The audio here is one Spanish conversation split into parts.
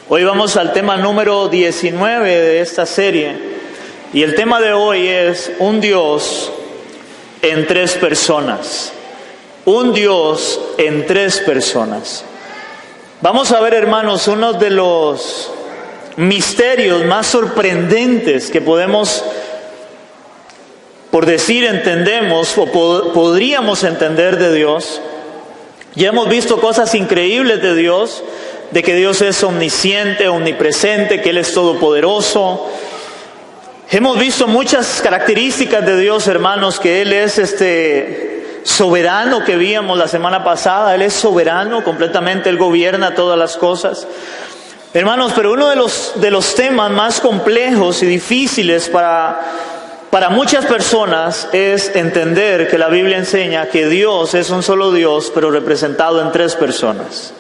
Hoy vamos al tema número 19 de esta serie y el tema de hoy es un Dios en tres personas. Un Dios en tres personas. Vamos a ver, hermanos, uno de los misterios más sorprendentes que podemos, por decir, entendemos o podríamos entender de Dios. Ya hemos visto cosas increíbles de Dios, de que Dios es omnisciente, omnipresente, que Él es todopoderoso. Hemos visto muchas características de Dios, hermanos, que Él es soberano, que vimos la semana pasada. Él es soberano completamente, Él gobierna todas las cosas. Hermanos, pero uno de los temas más complejos y difíciles para muchas personas es entender que la Biblia enseña que Dios es un solo Dios, pero representado en tres personas.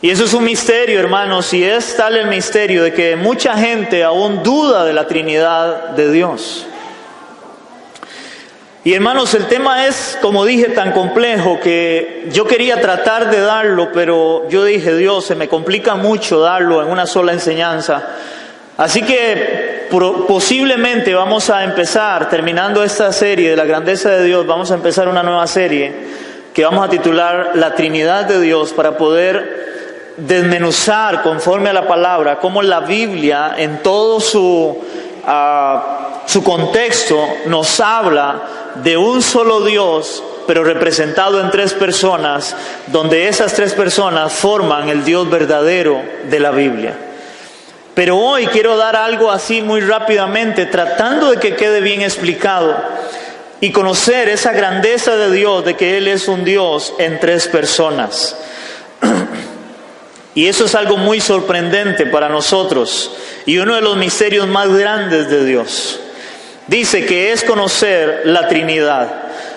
Y eso es un misterio, hermanos, y es tal el misterio de que mucha gente aún duda de la Trinidad de Dios. Y hermanos, el tema es, como dije, tan complejo que yo quería tratar de darlo, pero yo dije, Dios, se me complica mucho darlo en una sola enseñanza. Así que posiblemente vamos a empezar, terminando esta serie de la grandeza de Dios, vamos a empezar una nueva serie que vamos a titular La Trinidad de Dios, para poder desmenuzar conforme a la palabra cómo la Biblia en todo su contexto nos habla de un solo Dios, pero representado en tres personas, donde esas tres personas forman el Dios verdadero de la Biblia. Pero hoy quiero dar algo así muy rápidamente, tratando de que quede bien explicado y conocer esa grandeza de Dios, de que Él es un Dios en tres personas. Y eso es algo muy sorprendente para nosotros y uno de los misterios más grandes de Dios. Dice que es conocer la Trinidad.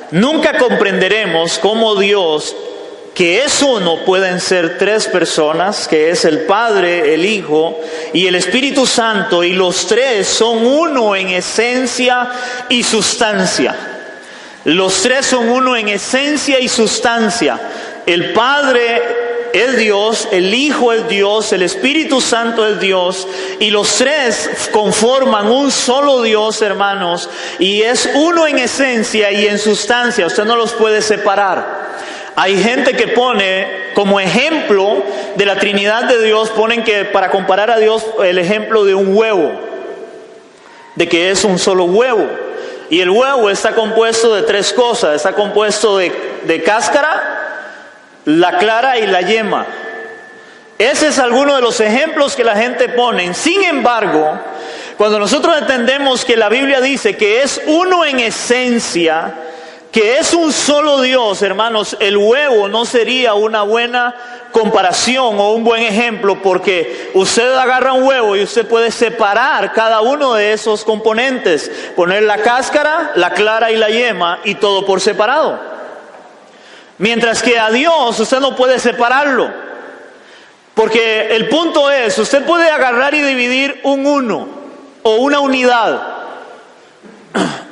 Nunca comprenderemos cómo Dios, que es uno, pueden ser tres personas, que es el Padre, el Hijo y el Espíritu Santo, y los tres son uno en esencia y sustancia. Los tres son uno en esencia y sustancia. El Padre es Dios, el Hijo es Dios, el Espíritu Santo es Dios, y los tres conforman un solo Dios, hermanos, y es uno en esencia y en sustancia. Usted no los puede separar. Hay gente que pone como ejemplo de la Trinidad de Dios, ponen que para comparar a Dios el ejemplo de un huevo, de que es un solo huevo. Y el huevo está compuesto de tres cosas: está compuesto de cáscara, la clara y la yema. Ese es alguno de los ejemplos que la gente pone. Sin embargo, cuando nosotros entendemos que la Biblia dice que es uno en esencia, que es un solo Dios, hermanos, el huevo no sería una buena comparación o un buen ejemplo, porque usted agarra un huevo y usted puede separar cada uno de esos componentes, poner la cáscara, la clara y la yema, y todo por separado. Mientras que a Dios usted no puede separarlo, porque el punto es, usted puede agarrar y dividir un uno o una unidad.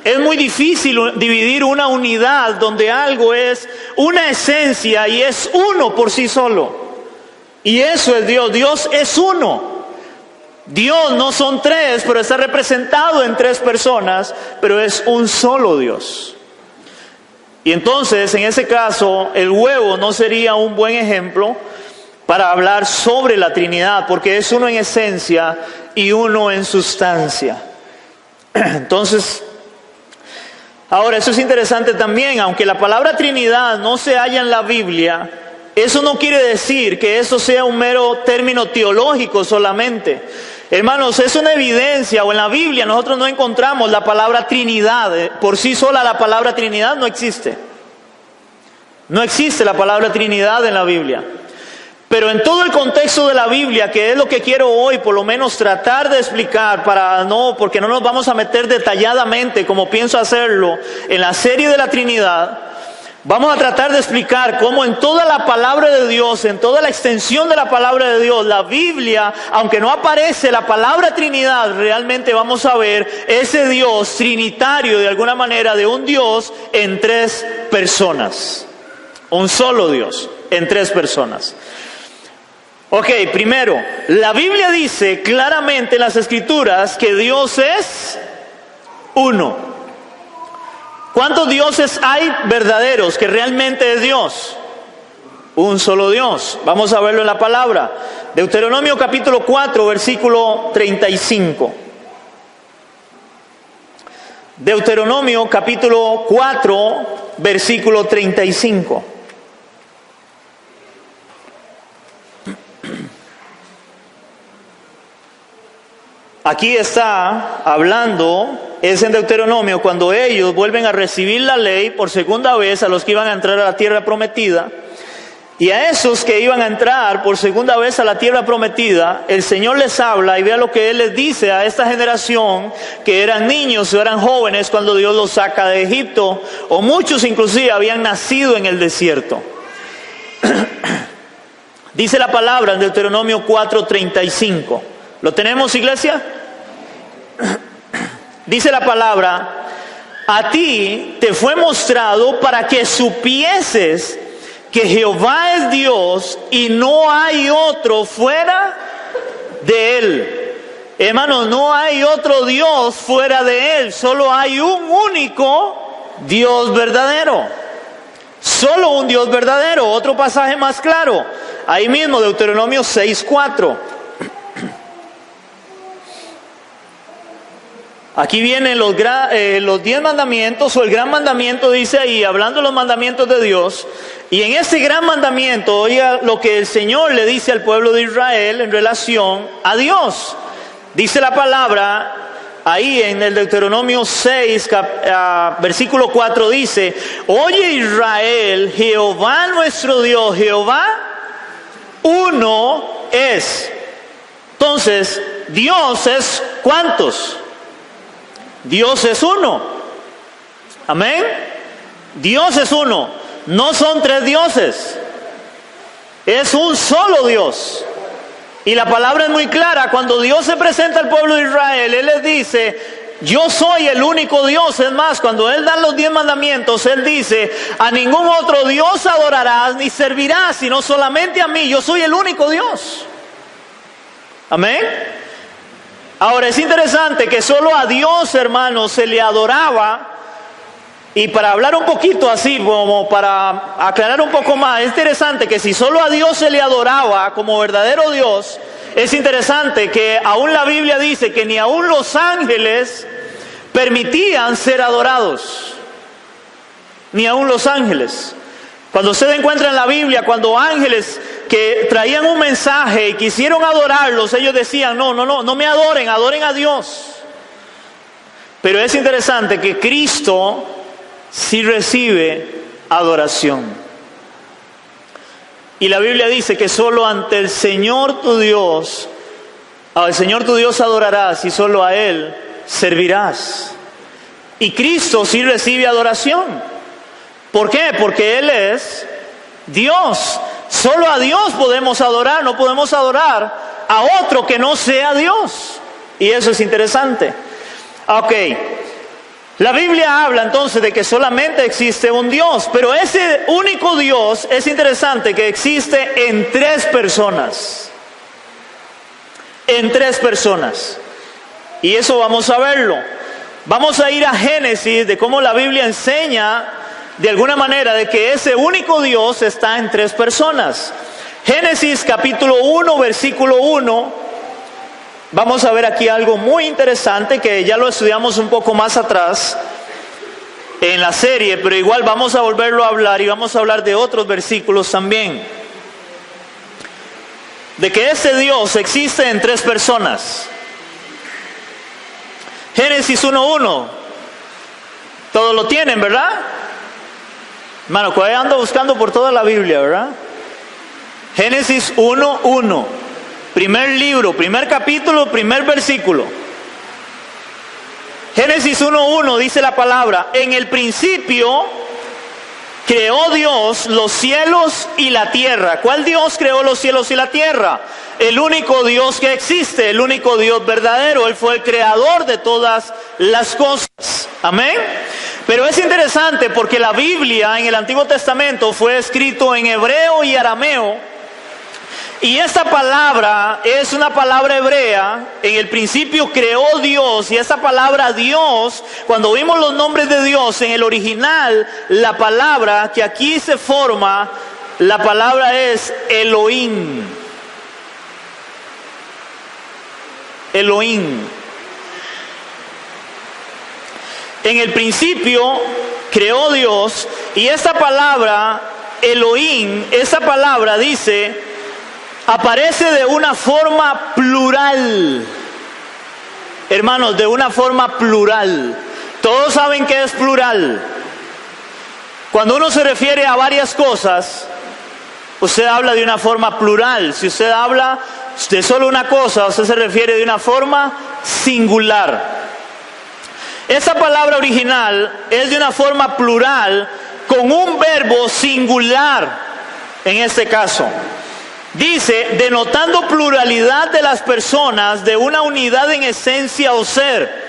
Es muy difícil dividir una unidad donde algo es una esencia y es uno por sí solo. Y eso es Dios. Dios es uno. Dios no son tres, pero está representado en tres personas, pero es un solo Dios. Y entonces, en ese caso, el huevo no sería un buen ejemplo para hablar sobre la Trinidad, porque es uno en esencia y uno en sustancia. Entonces, ahora eso es interesante también, aunque la palabra Trinidad no se halla en la Biblia, eso no quiere decir que eso sea un mero término teológico solamente. Hermanos, es una evidencia, o en la Biblia nosotros no encontramos la palabra Trinidad. Por sí sola la palabra Trinidad no existe. No existe la palabra Trinidad en la Biblia. Pero en todo el contexto de la Biblia, que es lo que quiero hoy por lo menos tratar de explicar, porque no nos vamos a meter detalladamente como pienso hacerlo en la serie de la Trinidad, vamos a tratar de explicar cómo en toda la palabra de Dios, en toda la extensión de la palabra de Dios, la Biblia, aunque no aparece la palabra Trinidad, realmente vamos a ver ese Dios trinitario de alguna manera, de un Dios en tres personas. Un solo Dios en tres personas. Ok, primero, la Biblia dice claramente en las Escrituras que Dios es uno. ¿Cuántos dioses hay verdaderos que realmente es Dios? Un solo Dios. Vamos a verlo en la palabra. Deuteronomio capítulo 4, versículo 35. Deuteronomio capítulo 4, versículo 35. Aquí está hablando, es en Deuteronomio, cuando ellos vuelven a recibir la ley por segunda vez a los que iban a entrar a la tierra prometida. Y a esos que iban a entrar por segunda vez a la tierra prometida, el Señor les habla y vea lo que Él les dice a esta generación que eran niños o eran jóvenes cuando Dios los saca de Egipto, o muchos inclusive habían nacido en el desierto. Dice la palabra en Deuteronomio 4:35. ¿Lo tenemos, iglesia? Dice la palabra: a ti te fue mostrado para que supieses que Jehová es Dios y no hay otro fuera de Él. Hermanos, no hay otro Dios fuera de Él, solo hay un único Dios verdadero. Solo un Dios verdadero. Otro pasaje más claro, ahí mismo, Deuteronomio 6:4. Aquí vienen los 10 mandamientos, o el gran mandamiento, dice ahí, hablando de los mandamientos de Dios. Y en ese gran mandamiento, oiga lo que el Señor le dice al pueblo de Israel en relación a Dios. Dice la palabra, ahí en el Deuteronomio 6, versículo 4, dice: oye Israel, Jehová nuestro Dios, Jehová uno es. Entonces, Dios es ¿cuántos? Dios es uno. Amén. Dios es uno. No son tres dioses. Es un solo Dios. Y la palabra es muy clara. Cuando Dios se presenta al pueblo de Israel, Él les dice: yo soy el único Dios. Es más, cuando Él da los 10 mandamientos, Él dice: a ningún otro Dios adorarás ni servirás, sino solamente a mí. Yo soy el único Dios. Amén. Ahora, es interesante que solo a Dios, hermanos, se le adoraba. Y para hablar un poquito así, como para aclarar un poco más, es interesante que si solo a Dios se le adoraba como verdadero Dios, es interesante que aún la Biblia dice que ni aún los ángeles permitían ser adorados. Ni aún los ángeles. Cuando usted encuentra en la Biblia, cuando ángeles que traían un mensaje y quisieron adorarlos, ellos decían: no me adoren, adoren a Dios. Pero es interesante que Cristo sí recibe adoración. Y la Biblia dice que solo ante el Señor tu Dios, al Señor tu Dios adorarás y solo a Él servirás. Y Cristo sí recibe adoración. ¿Por qué? Porque Él es Dios. Solo a Dios podemos adorar, no podemos adorar a otro que no sea Dios. Y eso es interesante. Ok, la Biblia habla entonces de que solamente existe un Dios, pero ese único Dios es interesante que existe en 3 personas. En 3 personas. Y eso vamos a verlo. Vamos a ir a Génesis, de cómo la Biblia enseña de alguna manera de que ese único Dios está en 3 personas. Génesis capítulo 1, versículo 1. Vamos a ver aquí algo muy interesante que ya lo estudiamos un poco más atrás en la serie, pero igual vamos a volverlo a hablar y vamos a hablar de otros versículos también. De que ese Dios existe en 3 personas. Génesis 1:1. Todos lo tienen, ¿verdad? Hermano, que ando buscando por toda la Biblia, ¿verdad? Génesis 1:1. Primer libro, primer capítulo, primer versículo. Génesis 1:1 dice la palabra: en el principio creó Dios los cielos y la tierra. ¿Cuál Dios creó los cielos y la tierra? El único Dios que existe, el único Dios verdadero. Él fue el creador de todas las cosas. Amén. Pero es interesante porque la Biblia en el Antiguo Testamento fue escrito en hebreo y arameo. Y esta palabra es una palabra hebrea. En el principio creó Dios, y esta palabra Dios, cuando vimos los nombres de Dios en el original, la palabra que aquí se forma, la palabra es Elohim. Elohim. En el principio creó Dios, y esta palabra Elohim, esa palabra dice, aparece de una forma plural. Hermanos, de una forma plural. Todos saben que es plural. Cuando uno se refiere a varias cosas, usted habla de una forma plural. Si usted habla de solo una cosa, usted se refiere de una forma singular. Esa palabra original es de una forma plural con un verbo singular en este caso. Dice, denotando pluralidad de las personas, de una unidad en esencia o ser.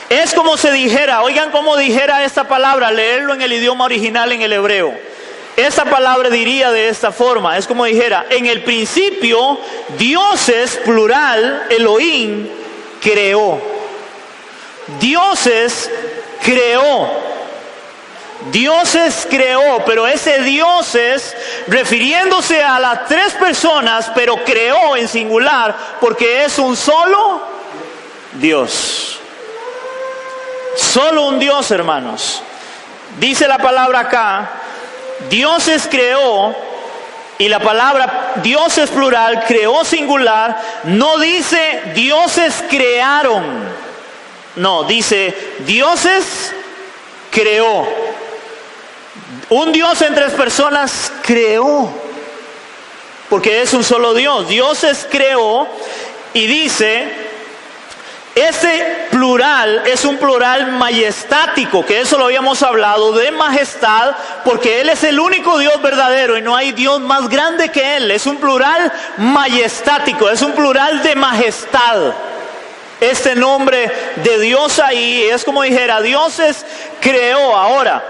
Es como se dijera, oigan cómo dijera esta palabra, leerlo en el idioma original en el hebreo. Esta palabra diría de esta forma, es como dijera, en el principio, dioses, plural, Elohim, creó. Dioses creó. Dioses creó, pero ese dioses refiriéndose a las tres personas, pero creó en singular, porque es un solo Dios. Solo un Dios, hermanos. Dice la palabra acá, dioses creó, y la palabra dioses plural, creó singular, no dice dioses crearon. No, dice dioses creó. Un Dios en tres personas creó, porque es un solo Dios. Dioses creó, y dice, ese plural es un plural majestático, que eso lo habíamos hablado, de majestad, porque Él es el único Dios verdadero y no hay Dios más grande que Él. Es un plural majestático, es un plural de majestad. Este nombre de Dios ahí es como dijera, dioses creó. Ahora,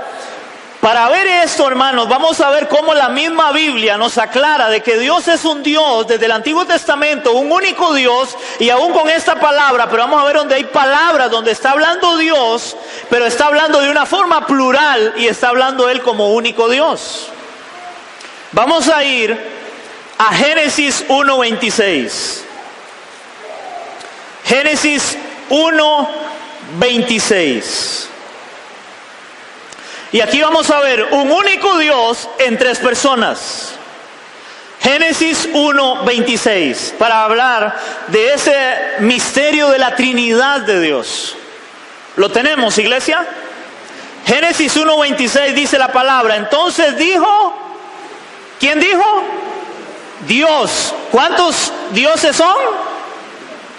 para ver esto, hermanos, vamos a ver cómo la misma Biblia nos aclara de que Dios es un Dios desde el Antiguo Testamento, un único Dios, y aún con esta palabra, pero vamos a ver donde hay palabras, donde está hablando Dios, pero está hablando de una forma plural y está hablando Él como único Dios. Vamos a ir a Génesis 1:26. Génesis 1:26. Y aquí vamos a ver un único Dios en tres personas. Génesis 1:26, para hablar de ese misterio de la Trinidad de Dios. ¿Lo tenemos, iglesia? Génesis 1:26 dice la palabra, entonces dijo, ¿quién dijo? Dios. ¿Cuántos dioses son?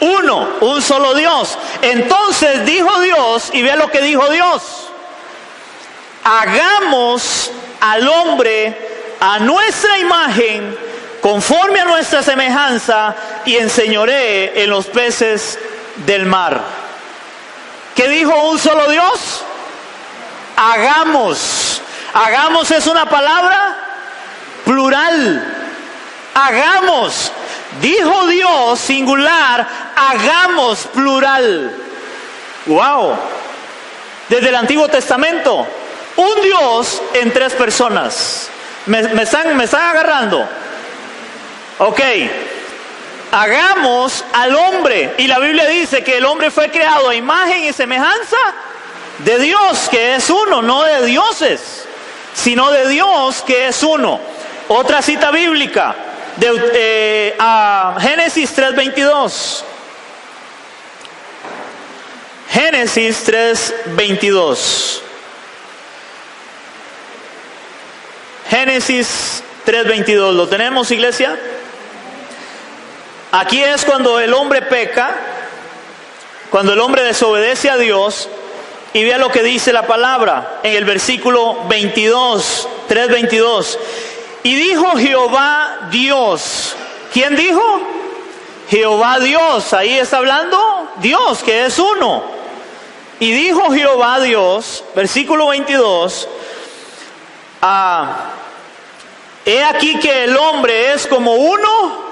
Uno, un solo Dios. Entonces dijo Dios, y vea lo que dijo Dios. Hagamos al hombre a nuestra imagen, conforme a nuestra semejanza, y enseñoree en los peces del mar. ¿Qué dijo un solo Dios? Hagamos. Hagamos es una palabra plural. Hagamos. Dijo Dios singular, hagamos plural. Wow. Desde el Antiguo Testamento. Un Dios en tres personas. ¿Me están agarrando? Ok. Hagamos al hombre. Y la Biblia dice que el hombre fue creado a imagen y semejanza de Dios, que es uno, no de dioses, sino de Dios, que es uno. Otra cita bíblica, Génesis 3:22. Génesis 3:22. Génesis 3:22, ¿lo tenemos, iglesia? Aquí es cuando el hombre peca, cuando el hombre desobedece a Dios, y vea lo que dice la palabra en el versículo 22, 3:22. Y dijo Jehová Dios. ¿Quién dijo? Jehová Dios. Ahí está hablando Dios, que es uno. Y dijo Jehová Dios, versículo 22, he aquí que el hombre es como uno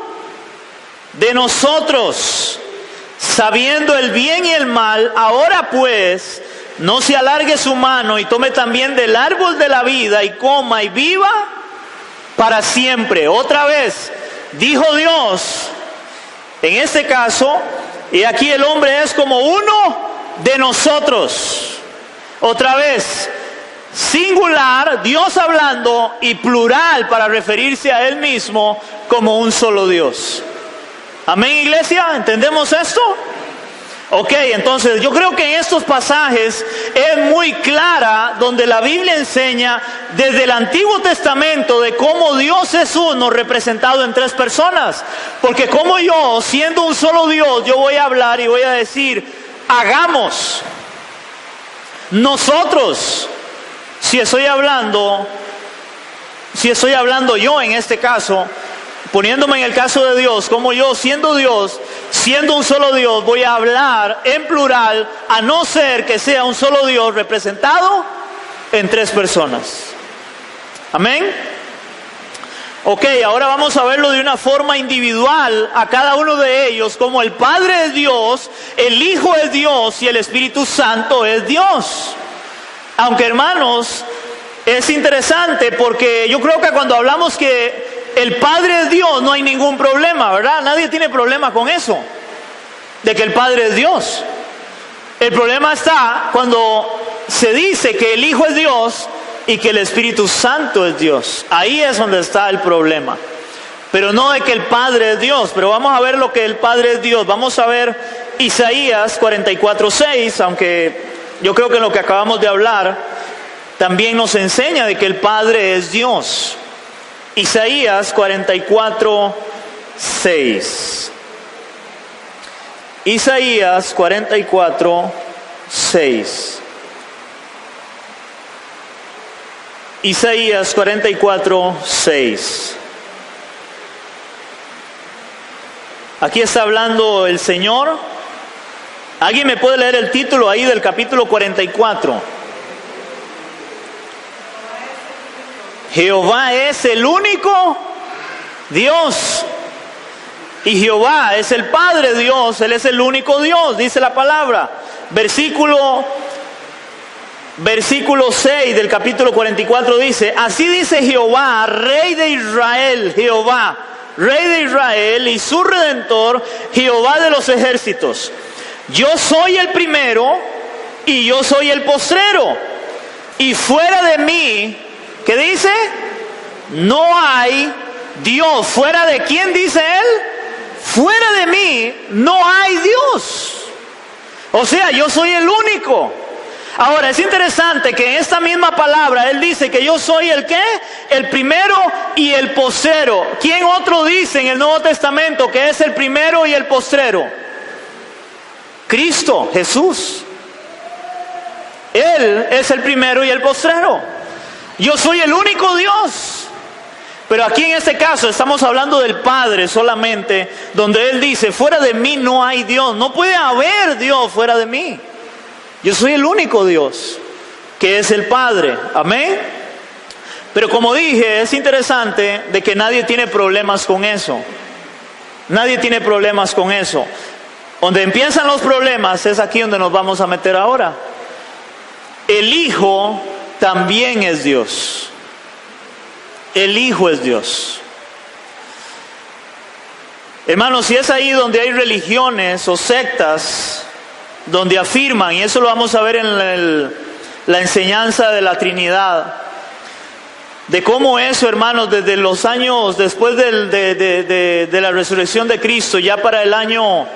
de nosotros, sabiendo el bien y el mal. Ahora pues, no se alargue su mano y tome también del árbol de la vida y coma y viva para siempre. Otra vez, dijo Dios, en este caso, y aquí el hombre es como uno de nosotros. Otra vez, singular, Dios hablando, y plural para referirse a Él mismo como un solo Dios. Amén, iglesia, ¿entendemos esto? Ok, entonces yo creo que en estos pasajes es muy clara donde la Biblia enseña desde el Antiguo Testamento de cómo Dios es uno representado en tres personas. Porque como yo, siendo un solo Dios, yo voy a hablar y voy a decir, hagamos. Nosotros, si estoy hablando yo en este caso, poniéndome en el caso de Dios, como yo siendo Dios, siendo un solo Dios, voy a hablar en plural, a no ser que sea un solo Dios representado en tres personas. Amén. Ok, ahora vamos a verlo de una forma individual a cada uno de ellos, como el Padre es Dios, el Hijo es Dios y el Espíritu Santo es Dios. Aunque, hermanos, es interesante porque yo creo que cuando hablamos que el Padre es Dios, no hay ningún problema, ¿verdad? Nadie tiene problema con eso, de que el Padre es Dios. El problema está cuando se dice que el Hijo es Dios y que el Espíritu Santo es Dios. Ahí es donde está el problema. Pero no de que el Padre es Dios. Pero vamos a ver lo que el Padre es Dios. Vamos a ver Isaías 44:6, aunque yo creo que en lo que acabamos de hablar también nos enseña de que el Padre es Dios. Isaías 44:6. Isaías 44:6. Isaías 44:6. Aquí está hablando el Señor. ¿Alguien me puede leer el título ahí del capítulo 44? Jehová es el único Dios. Y Jehová es el Padre Dios. Él es el único Dios, dice la palabra. Versículo 6 del capítulo 44 dice: así dice Jehová, Rey de Israel, Jehová, Rey de Israel y su Redentor, Jehová de los ejércitos. Yo soy el primero y yo soy el postrero. Y fuera de mí, ¿qué dice? No hay Dios. ¿Fuera de quién dice él? Fuera de mí no hay Dios. O sea, yo soy el único. Ahora, es interesante que en esta misma palabra él dice que yo soy el ¿qué? El primero y el postrero. ¿Quién otro dice en el Nuevo Testamento que es el primero y el postrero? Cristo, Jesús. Él es el primero y el postrero. Yo soy el único Dios. Pero aquí en este caso estamos hablando del Padre solamente, donde Él dice, fuera de mí no hay Dios. No puede haber Dios fuera de mí. Yo soy el único Dios, que es el Padre. Amén. Pero como dije, es interesante de que nadie tiene problemas con eso. Nadie tiene problemas con eso. Donde empiezan los problemas es aquí donde nos vamos a meter ahora. El Hijo también es Dios. El Hijo es Dios. Hermanos, si es ahí donde hay religiones o sectas donde afirman, y eso lo vamos a ver en la enseñanza de la Trinidad, de cómo eso, hermanos, desde los años después de la resurrección de Cristo, ya para el año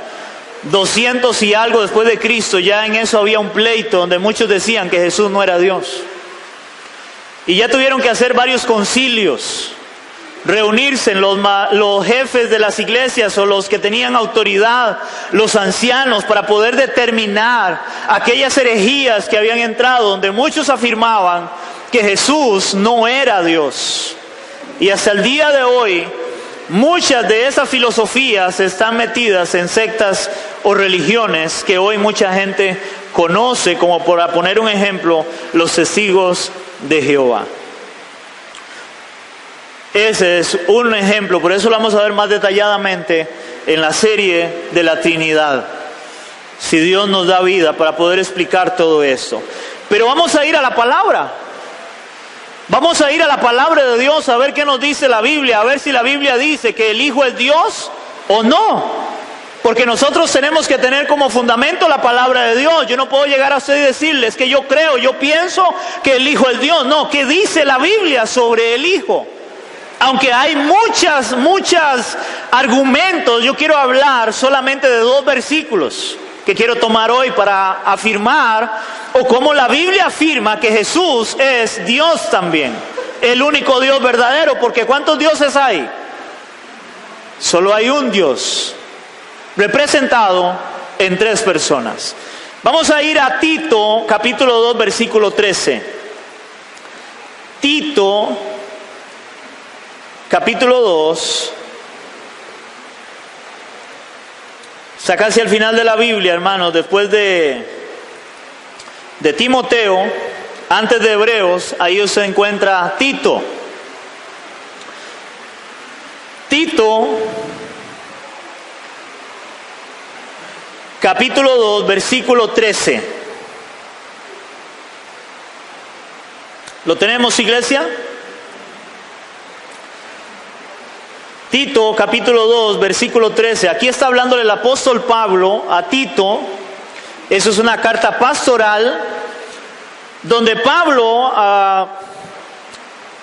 200 y algo después de Cristo, ya en eso había un pleito donde muchos decían que Jesús no era Dios. Y ya tuvieron que hacer varios concilios, reunirse los jefes de las iglesias o los que tenían autoridad, los ancianos, para poder determinar aquellas herejías que habían entrado, donde muchos afirmaban que Jesús no era Dios. Y hasta el día de hoy, muchas de esas filosofías están metidas en sectas o religiones que hoy mucha gente conoce, como por poner un ejemplo, los testigos de Jehová. Ese es un ejemplo, por eso lo vamos a ver más detalladamente en la serie de la Trinidad, si Dios nos da vida para poder explicar todo esto. Pero vamos a ir a la palabra. Vamos a ir a la palabra de Dios a ver qué nos dice la Biblia, a ver si la Biblia dice que el Hijo es Dios o no. Porque nosotros tenemos que tener como fundamento la palabra de Dios. Yo no puedo llegar a usted y decirles que yo creo, yo pienso que el Hijo es Dios. No, ¿qué dice la Biblia sobre el Hijo? Aunque hay muchos argumentos, yo quiero hablar solamente de 2 versículos que quiero tomar hoy para afirmar, o como la Biblia afirma que Jesús es Dios también, el único Dios verdadero, porque ¿cuántos dioses hay? Solo hay un Dios, representado en 3 personas. Vamos a ir a Tito, capítulo 2, versículo 13. Tito, capítulo 2. Está casi al final de la Biblia, hermanos, después de Timoteo, antes de Hebreos, ahí se encuentra Tito. Tito, capítulo 2, versículo 13. ¿Lo tenemos, iglesia? Tito, capítulo 2, versículo 13. Aquí está hablándole el apóstol Pablo a Tito. Eso es una carta pastoral donde Pablo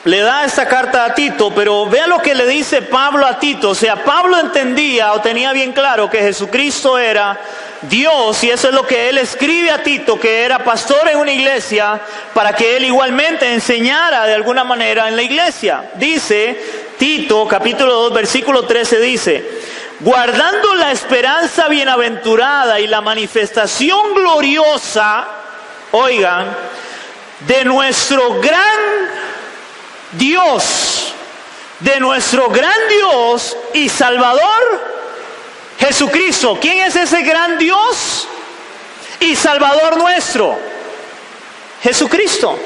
le da esta carta a Tito, pero vea lo que le dice Pablo a Tito. O sea, Pablo entendía o tenía bien claro que Jesucristo era Dios, y eso es lo que él escribe a Tito, que era pastor en una iglesia, para que él igualmente enseñara de alguna manera en la iglesia. Dice Tito, capítulo 2, versículo 13, dice: guardando la esperanza bienaventurada y la manifestación gloriosa, oigan, de nuestro gran Dios, y Salvador Jesucristo. ¿Quién es ese gran Dios y Salvador nuestro? Jesucristo.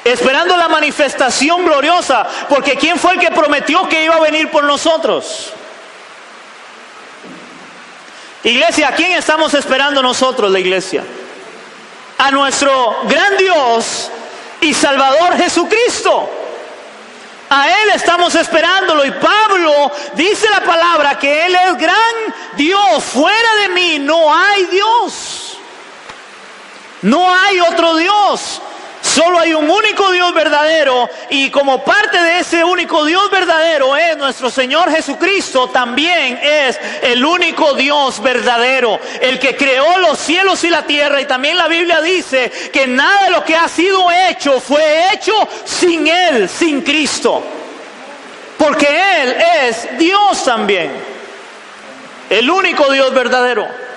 Esperando la manifestación gloriosa, porque ¿quién fue el que prometió que iba a venir por nosotros? Iglesia, ¿a quién estamos esperando nosotros, la iglesia? A nuestro gran Dios y Salvador Jesucristo. A Él estamos esperándolo, y Pablo dice la palabra que Él es gran Dios. Fuera de mí no hay Dios. No hay otro Dios. Solo hay un único Dios verdadero, y como parte de ese único Dios verdadero es nuestro Señor Jesucristo. También es el único Dios verdadero, el que creó los cielos y la tierra. Y también la Biblia dice que nada de lo que ha sido hecho fue hecho sin Él, sin Cristo, porque Él es Dios también, el único Dios verdadero.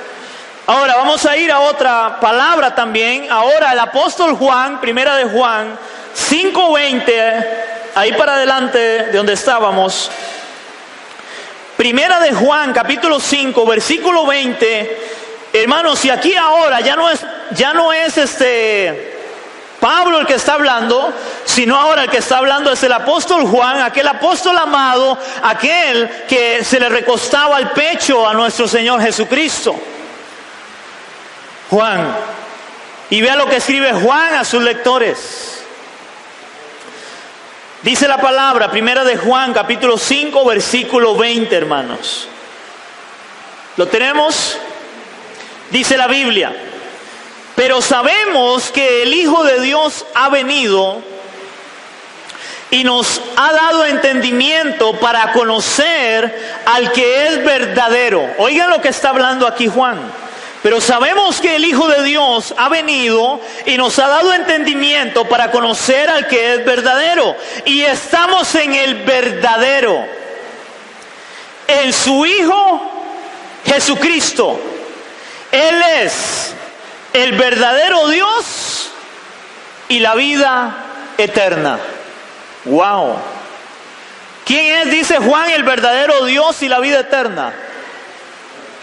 Ahora vamos a ir a otra palabra también. Ahora el apóstol Juan, primera de Juan 5:20, ahí para adelante de donde estábamos. Primera de Juan, capítulo 5, versículo 20. Hermanos, y aquí ahora ya no es Pablo el que está hablando, sino ahora el que está hablando es el apóstol Juan, aquel apóstol amado, aquel que se le recostaba al pecho a nuestro Señor Jesucristo. Juan, y vea lo que escribe Juan a sus lectores. Dice la palabra, primera de Juan, capítulo 5, versículo 20, hermanos. ¿Lo tenemos? Dice la Biblia: pero sabemos que el Hijo de Dios ha venido y nos ha dado entendimiento para conocer al que es verdadero. Oigan lo que está hablando aquí Juan. Pero sabemos que el Hijo de Dios ha venido y nos ha dado entendimiento para conocer al que es verdadero. Y estamos en el verdadero, en su Hijo Jesucristo. Él es el verdadero Dios y la vida eterna. ¡Wow! ¿Quién es, dice Juan, el verdadero Dios y la vida eterna?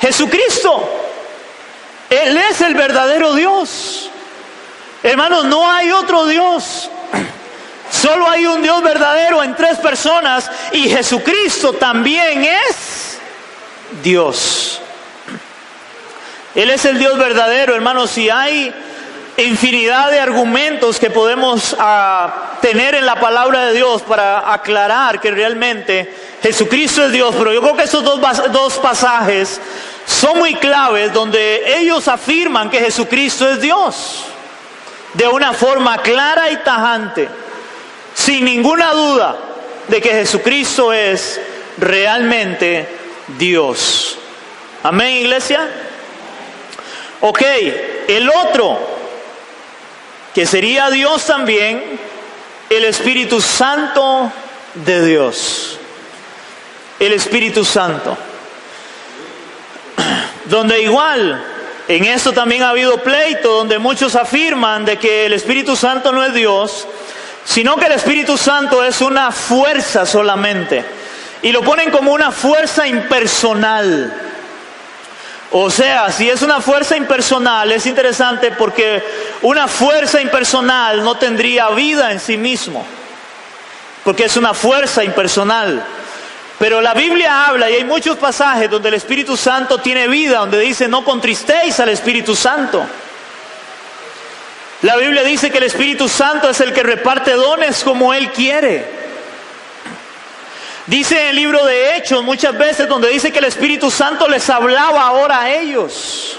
Jesucristo. Él es el verdadero Dios. Hermanos, no hay otro Dios Solo hay un Dios verdadero en tres personas y Jesucristo también es Dios. Él es el Dios verdadero, hermanos. Si hay infinidad de argumentos que podemos tener en la palabra de Dios para aclarar que realmente Jesucristo es Dios, pero yo creo que esos dos pasajes son muy claves donde ellos afirman que Jesucristo es Dios de una forma clara y tajante, sin ninguna duda de que Jesucristo es realmente Dios. Amén, iglesia. Ok, el otro, que sería Dios también, el Espíritu Santo de Dios. El Espíritu Santo. Donde igual, en esto también ha habido pleito, donde muchos afirman de que el Espíritu Santo no es Dios, sino que el Espíritu Santo es una fuerza solamente. Y lo ponen como una fuerza impersonal. O sea, si es una fuerza impersonal, es interesante porque una fuerza impersonal no tendría vida en sí mismo, porque es una fuerza impersonal. Pero la Biblia habla, y hay muchos pasajes donde el Espíritu Santo tiene vida, donde dice: no contristéis al Espíritu Santo. La Biblia dice que el Espíritu Santo es el que reparte dones como Él quiere. Dice en el libro de Hechos muchas veces donde dice que el Espíritu Santo les hablaba ahora a ellos.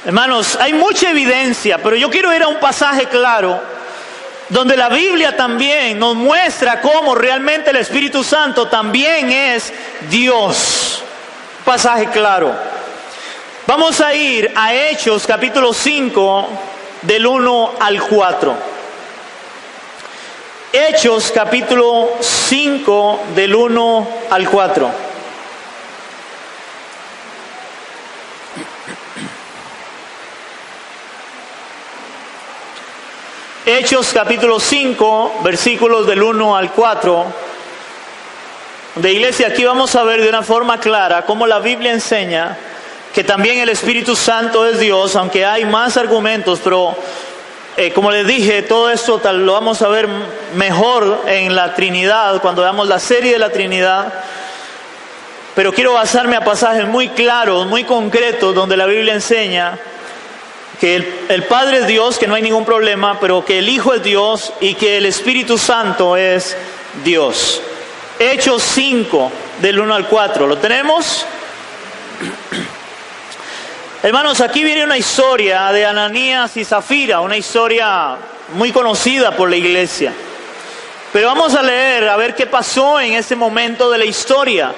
Hermanos, hay mucha evidencia, pero yo quiero ir a un pasaje claro donde la Biblia también nos muestra cómo realmente el Espíritu Santo también es Dios. Pasaje claro. Vamos a ir a Hechos capítulo 5 del 1 al 4. Hechos capítulo 5 del 1 al 4. Hechos capítulo 5, versículos del 1 al 4. De iglesia, aquí vamos a ver de una forma clara cómo la Biblia enseña que también el Espíritu Santo es Dios, aunque hay más argumentos, pero como les dije, todo esto lo vamos a ver mejor en la Trinidad, cuando veamos la serie de la Trinidad. Pero quiero basarme a pasajes muy claros, muy concretos, donde la Biblia enseña que el Padre es Dios, que no hay ningún problema, pero que el Hijo es Dios y que el Espíritu Santo es Dios. Hechos 5, del 1 al 4. ¿Lo tenemos? Hermanos, aquí viene una historia de Ananías y Zafira, una historia muy conocida por la iglesia. Pero vamos a leer, a ver qué pasó en ese momento de la historia,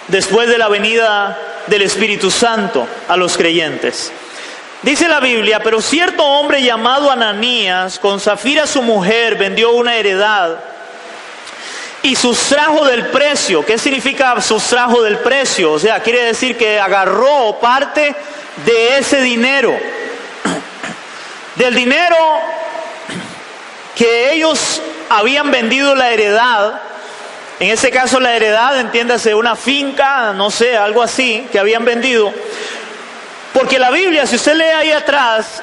después de la venida del Espíritu Santo a los creyentes. Dice la Biblia: pero cierto hombre llamado Ananías, con Zafira su mujer, vendió una heredad y sustrajo del precio. ¿Qué significa sustrajo del precio? O sea, quiere decir que agarró parte de ese dinero, del dinero que ellos habían vendido la heredad. En ese caso la heredad, entiéndase, una finca, no sé, algo así, que habían vendido. Porque la Biblia, si usted lee ahí atrás,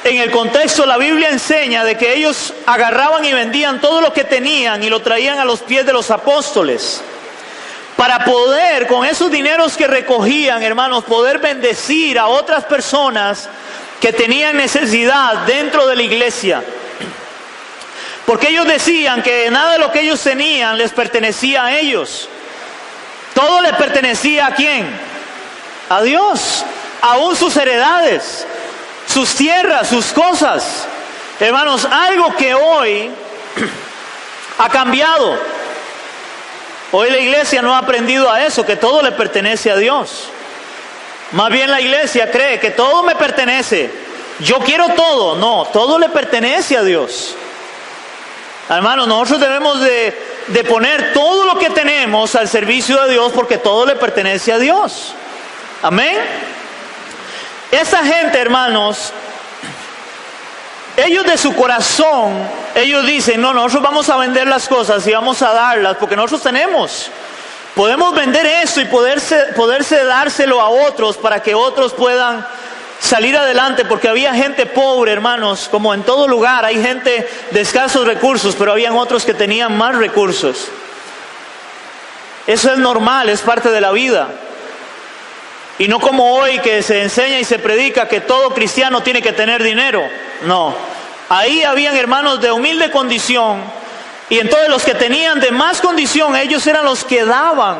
en el contexto, la Biblia enseña de que ellos agarraban y vendían todo lo que tenían y lo traían a los pies de los apóstoles, para poder, con esos dineros que recogían, hermanos, poder bendecir a otras personas que tenían necesidad dentro de la iglesia. Porque ellos decían que nada de lo que ellos tenían les pertenecía a ellos. Todo les pertenecía ¿a quién? A Dios. Aún sus heredades, sus tierras, sus cosas. Hermanos, algo que hoy ha cambiado. Hoy la iglesia no ha aprendido a eso, que todo le pertenece a Dios. Más bien la iglesia cree que todo me pertenece. Yo quiero todo. No, todo le pertenece a Dios. Hermanos, nosotros debemos de poner todo lo que tenemos al servicio de Dios, porque todo le pertenece a Dios. Amén. Esa gente, hermanos, ellos de su corazón, ellos dicen: no, nosotros vamos a vender las cosas y vamos a darlas, porque nosotros podemos vender esto y poderse dárselo a otros para que otros puedan salir adelante, porque había gente pobre, hermanos, como en todo lugar. Hay gente de escasos recursos, pero habían otros que tenían más recursos. Eso es normal, es parte de la vida. Y no como hoy que se enseña y se predica que todo cristiano tiene que tener dinero. No, ahí habían hermanos de humilde condición, y entonces los que tenían de más condición, ellos eran los que daban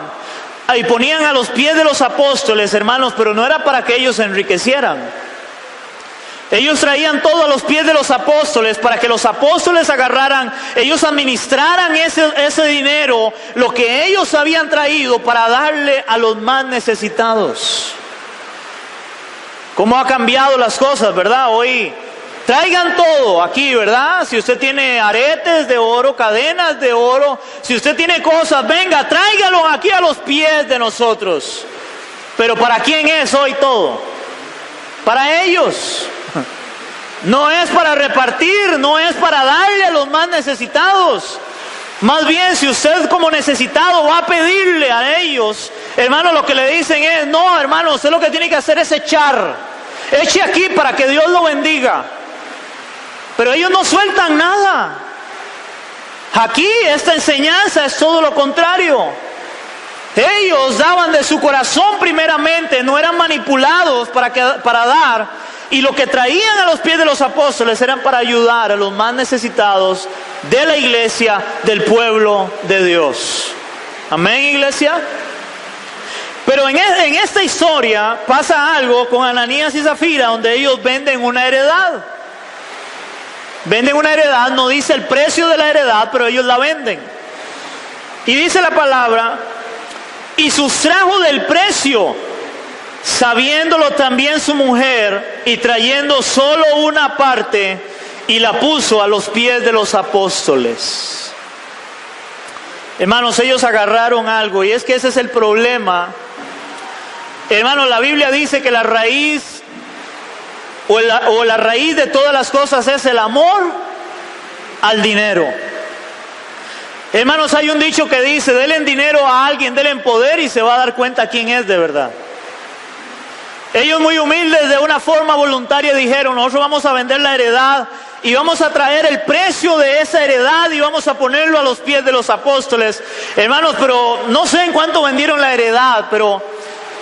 y ponían a los pies de los apóstoles, hermanos, pero no era para que ellos se enriquecieran. Ellos traían todo a los pies de los apóstoles para que los apóstoles agarraran, ellos administraran ese dinero, lo que ellos habían traído, para darle a los más necesitados. ¿Cómo ha cambiado las cosas, verdad? Hoy traigan todo aquí, ¿verdad? Si usted tiene aretes de oro, cadenas de oro, si usted tiene cosas, venga, tráigalo aquí a los pies de nosotros. Pero ¿para quién es hoy todo? Para ellos. No es para repartir, no es para darle a los más necesitados. Más bien, si usted como necesitado va a pedirle a ellos, hermano, lo que le dicen es: no, hermano, usted lo que tiene que hacer es echar. Eche aquí para que Dios lo bendiga. Pero ellos no sueltan nada. Aquí esta enseñanza es todo lo contrario. Ellos daban de su corazón primeramente, no eran manipulados para dar. Y lo que traían a los pies de los apóstoles eran para ayudar a los más necesitados de la iglesia, del pueblo de Dios. Amén, iglesia. Pero en esta historia pasa algo con Ananías y Zafira, donde ellos venden una heredad. Venden una heredad, no dice el precio de la heredad, pero ellos la venden. Y dice la palabra: y sustrajo del precio, sabiéndolo también su mujer, y trayendo solo una parte, y la puso a los pies de los apóstoles. Hermanos, ellos agarraron algo, y es que ese es el problema. Hermanos, la Biblia dice que la raíz o la raíz de todas las cosas es el amor al dinero. Hermanos, hay un dicho que dice: denle dinero a alguien, denle poder, y se va a dar cuenta quién es de verdad. Ellos, muy humildes, de una forma voluntaria dijeron: nosotros vamos a vender la heredad y vamos a traer el precio de esa heredad y vamos a ponerlo a los pies de los apóstoles. Hermanos, pero no sé en cuánto vendieron la heredad, pero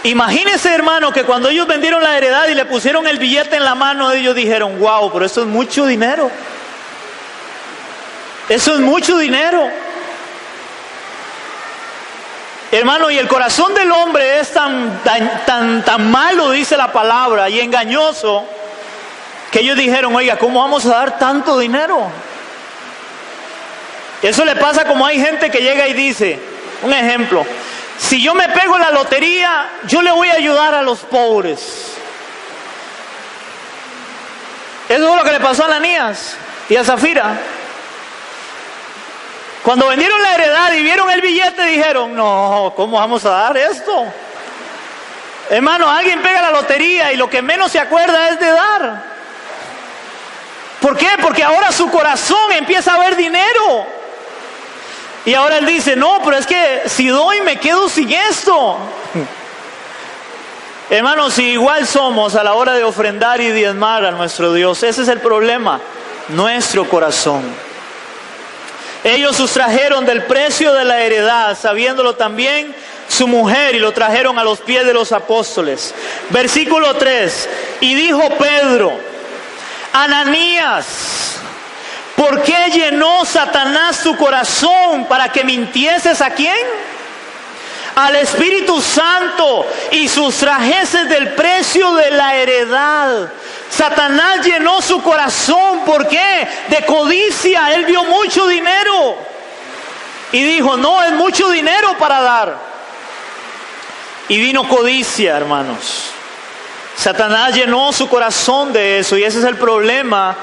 imagínense, hermano, que cuando ellos vendieron la heredad y le pusieron el billete en la mano, ellos dijeron: wow, pero eso es mucho dinero. Eso es mucho dinero. Hermano, y el corazón del hombre es tan malo, dice la palabra, y engañoso, que ellos dijeron: oiga, ¿cómo vamos a dar tanto dinero? Eso le pasa como hay gente que llega y dice, un ejemplo: si yo me pego en la lotería, yo le voy a ayudar a los pobres. Eso es lo que le pasó a Ananías y a Zafira. Cuando vendieron la heredad y vieron el billete, dijeron: no, ¿cómo vamos a dar esto? Hermano, alguien pega la lotería y lo que menos se acuerda es de dar. ¿Por qué? Porque ahora su corazón empieza a ver dinero. Y ahora él dice: no, pero es que si doy me quedo sin esto. Hermanos, si igual somos a la hora de ofrendar y diezmar a nuestro Dios, ese es el problema, nuestro corazón. Ellos sustrajeron del precio de la heredad, sabiéndolo también su mujer, y lo trajeron a los pies de los apóstoles. Versículo 3: y dijo Pedro: Ananías, ¿por qué llenó Satanás tu corazón para que mintieses a quién? Al Espíritu Santo, y sustrajeses del precio de la heredad. Satanás llenó su corazón, ¿por qué? De codicia. Él vio mucho dinero y dijo: no, es mucho dinero para dar. Y vino codicia, hermanos. Satanás llenó su corazón de eso, y ese es el problema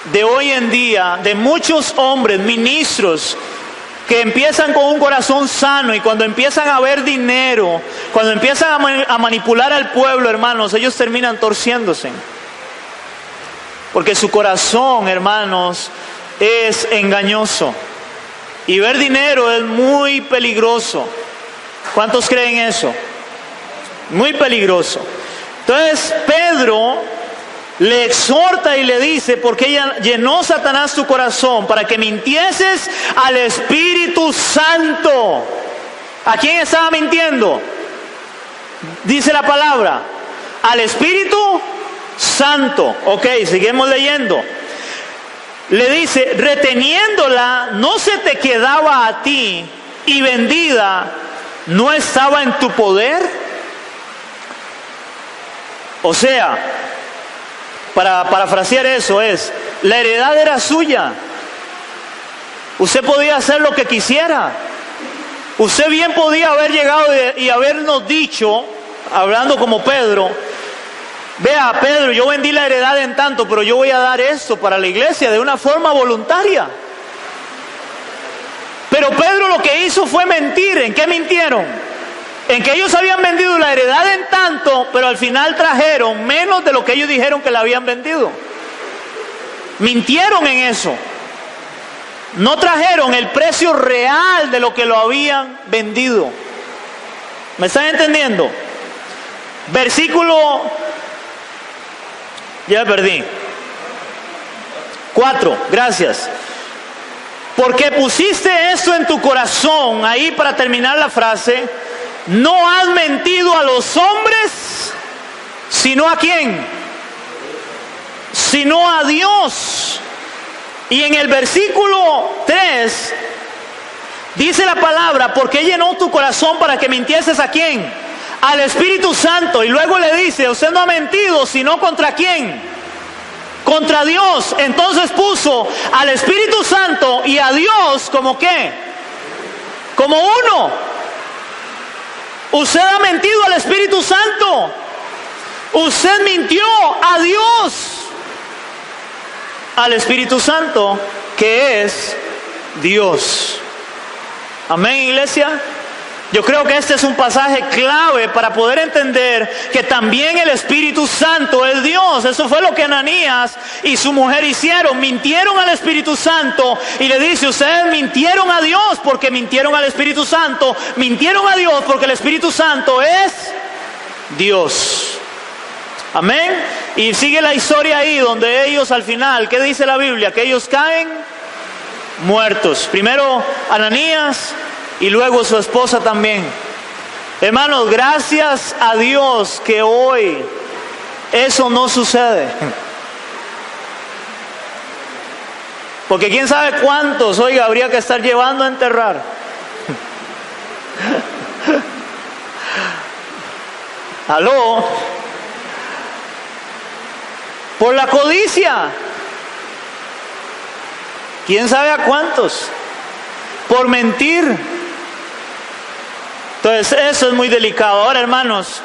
de hoy en día, de muchos hombres, ministros, que empiezan con un corazón sano, y cuando empiezan a ver dinero, cuando empiezan a manipular al pueblo, hermanos, ellos terminan torciéndose. Porque su corazón, hermanos, es engañoso. Y ver dinero es muy peligroso. ¿Cuántos creen eso? Muy peligroso. Entonces Pedro le exhorta y le dice, porque ella llenó Satanás tu corazón para que mintieses al Espíritu Santo. ¿A quién estaba mintiendo? Dice la palabra, al Espíritu Santo. Ok, seguimos leyendo. Le dice, reteniéndola, no se te quedaba a ti, y vendida, no estaba en tu poder. O sea, para parafrasear eso es, la heredad era suya. Usted podía hacer lo que quisiera. Usted bien podía haber llegado y habernos dicho, hablando como Pedro, vea Pedro, yo vendí la heredad en tanto, pero yo voy a dar esto para la iglesia de una forma voluntaria. Pero Pedro lo que hizo fue mentir. ¿En qué mintieron? En que ellos habían vendido la heredad en tanto, pero al final trajeron menos de lo que ellos dijeron que la habían vendido. Mintieron en eso. No trajeron el precio real de lo que lo habían vendido. ¿Me están entendiendo? Versículo, ya perdí. 4, gracias. Porque pusiste esto en tu corazón, ahí para terminar la frase, no has mentido a los hombres, sino ¿a quién? Sino a Dios. Y en el versículo 3 dice la palabra, porque llenó tu corazón para que mintieses ¿a quién? Al Espíritu Santo. Y luego le dice, usted no ha mentido, sino ¿contra quién? Contra Dios. Entonces puso al Espíritu Santo y a Dios como ¿qué? Como uno. Usted ha mentido al Espíritu Santo. Usted mintió a Dios. Al Espíritu Santo, que es Dios. Amén, iglesia. Yo creo que este es un pasaje clave para poder entender que también el Espíritu Santo es Dios. Eso fue lo que Ananías y su mujer hicieron. Mintieron al Espíritu Santo y le dice, ustedes mintieron a Dios porque mintieron al Espíritu Santo. Mintieron a Dios porque el Espíritu Santo es Dios. Amén. Y sigue la historia ahí donde ellos al final, ¿qué dice la Biblia? Que ellos caen muertos. Primero Ananías y luego su esposa también. Hermanos, gracias a Dios que hoy eso no sucede. Porque quién sabe cuántos, oiga, habría que estar llevando a enterrar. ¿Aló? Por la codicia. ¿Quién sabe a cuántos? Por mentir. Entonces eso es muy delicado. Ahora, hermanos,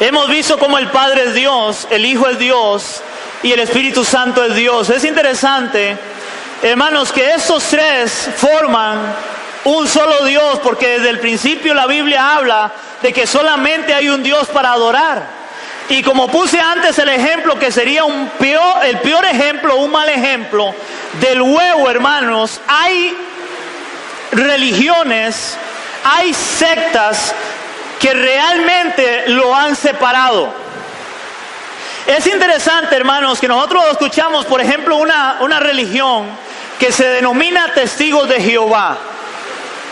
hemos visto cómo el Padre es Dios, el Hijo es Dios y el Espíritu Santo es Dios. Es interesante, hermanos, que estos tres forman un solo Dios, porque desde el principio la Biblia habla de que solamente hay un Dios para adorar. Y como puse antes el ejemplo, que sería el peor ejemplo, un mal ejemplo del huevo, hermanos, hay religiones, hay sectas que realmente lo han separado. Es interesante, hermanos, que nosotros escuchamos, por ejemplo, una religión que se denomina Testigos de Jehová.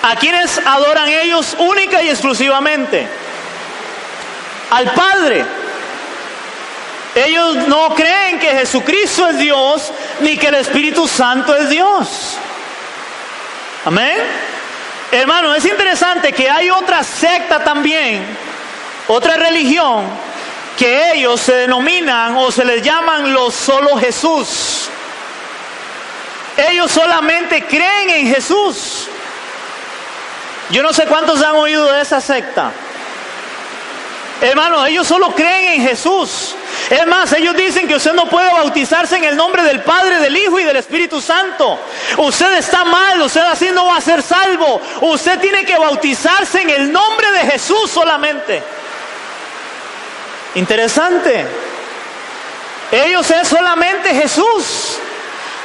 ¿A quienes adoran ellos única y exclusivamente? Al Padre. Ellos no creen que Jesucristo es Dios, ni que el Espíritu Santo es Dios. Amén. Hermano, es interesante que hay otra secta también, otra religión, que ellos se denominan o se les llaman los solo Jesús. Ellos solamente creen en Jesús. Yo no sé cuántos han oído de esa secta. Hermanos, ellos solo creen en Jesús. Es más, ellos dicen que usted no puede bautizarse en el nombre del Padre, del Hijo y del Espíritu Santo. Usted está mal, usted así no va a ser salvo. Usted tiene que bautizarse en el nombre de Jesús solamente. Interesante. Ellos es solamente Jesús.